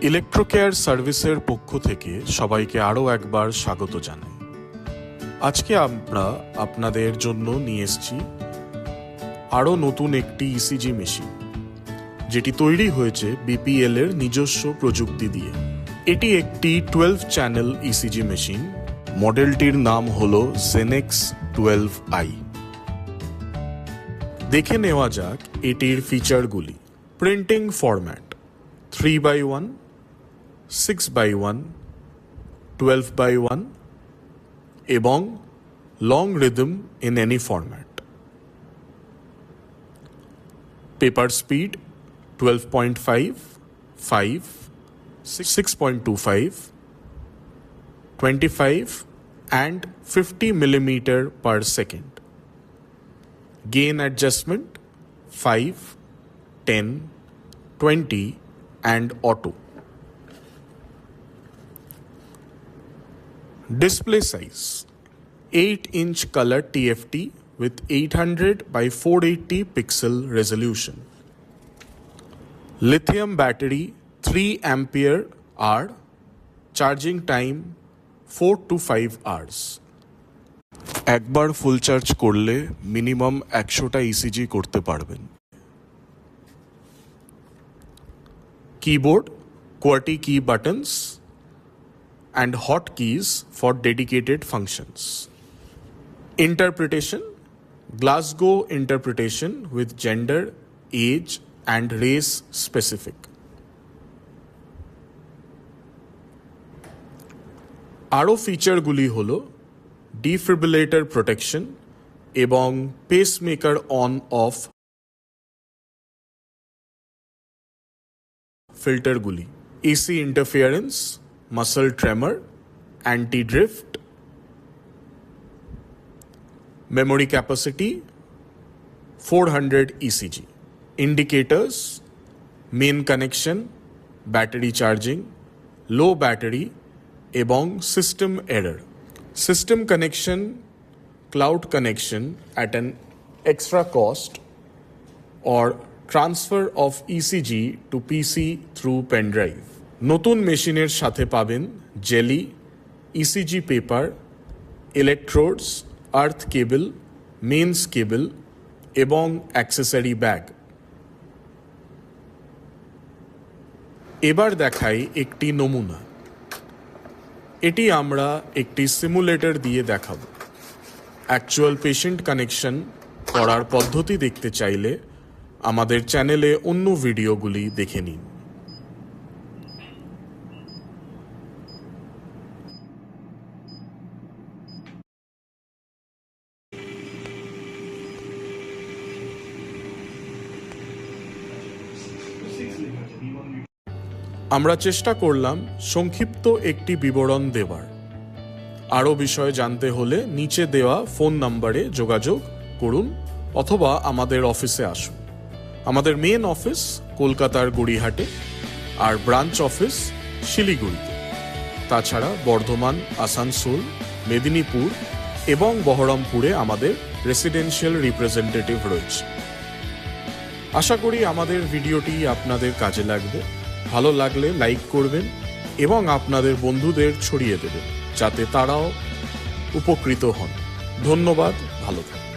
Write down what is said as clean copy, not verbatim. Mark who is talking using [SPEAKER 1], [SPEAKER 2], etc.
[SPEAKER 1] ইলেকট্রোকেয়ার সার্ভিসের পক্ষ থেকে সবাইকে আরও একবার স্বাগত জানাই। আজকে আমরা আপনাদের জন্য নিয়ে এসেছি আরও নতুন একটি ইসিজি মেশিন, যেটি তৈরি হয়েছে বিপিএল এর নিজস্ব প্রযুক্তি দিয়ে। এটি একটি 12 চ্যানেল ইসিজি মেশিন। মডেলটির নাম হল জেনেক্স 12i। দেখে নেওয়া যাক এটির ফিচারগুলি। Printing format 3x1, 6x1, 12x1 এবং long rhythm in any format. Paper speed 12.5, 5, 6.25, 25 and 50 millimeter per second. Gain adjustment 5, 10, 20 and auto. Display size 8-inch color TFT with 800 by 480 pixel resolution. Lithium battery 3 ampere hour. Charging time 4 to 5 hours. একবার full charge করলে minimum 100টা ECG করতে পারবেন। Keyboard, QWERTY key buttons and hotkeys for dedicated functions. Interpretation, Glasgow interpretation with gender, age and race specific. আরও ফিচারগুলি হল defibrillator protection এবং pacemaker on off ফিল্টারগুলি, AC interference, muscle tremor, anti drift, memory capacity 400 ECG, indicators, main connection, battery charging, low battery এবং system error. System connection, cloud connection at an extra cost or transfer of ECG to PC through pen drive. নতুন মেশিনের সাথে পাবেন jelly, ECG paper, electrodes, আর্থ কেবল, men's কেবল এবং accessory bag. এবার দেখাই একটি নমুনা। এটি আমরা একটি সিমুলেটর দিয়ে দেখাবো। অ্যাকচুয়াল পেশেন্ট কানেকশন করার পদ্ধতি দেখতে চাইলে আমাদের চ্যানেলে অন্য ভিডিওগুলি দেখে নিন। আমরা চেষ্টা করলাম সংক্ষিপ্ত একটি বিবরণ দেওয়ার। আরও বিষয় জানতে হলে নিচে দেওয়া ফোন নম্বরে যোগাযোগ করুন অথবা আমাদের অফিসে আসুন। আমাদের মেন অফিস কলকাতার গড়িয়াহাটে আর ব্রাঞ্চ অফিস শিলিগুড়িতে। তাছাড়া বর্ধমান, আসানসোল, মেদিনীপুর এবং বহরমপুরে আমাদের রেসিডেন্সিয়াল রিপ্রেজেন্টেটিভ রয়েছে। আশা করি আমাদের ভিডিওটি আপনাদের কাজে লাগবে। ভালো লাগলে লাইক করবেন এবং আপনাদের বন্ধুদের ছড়িয়ে দেবেন, যাতে তারাও উপকৃত হন। ধন্যবাদ, ভালো থাকুন।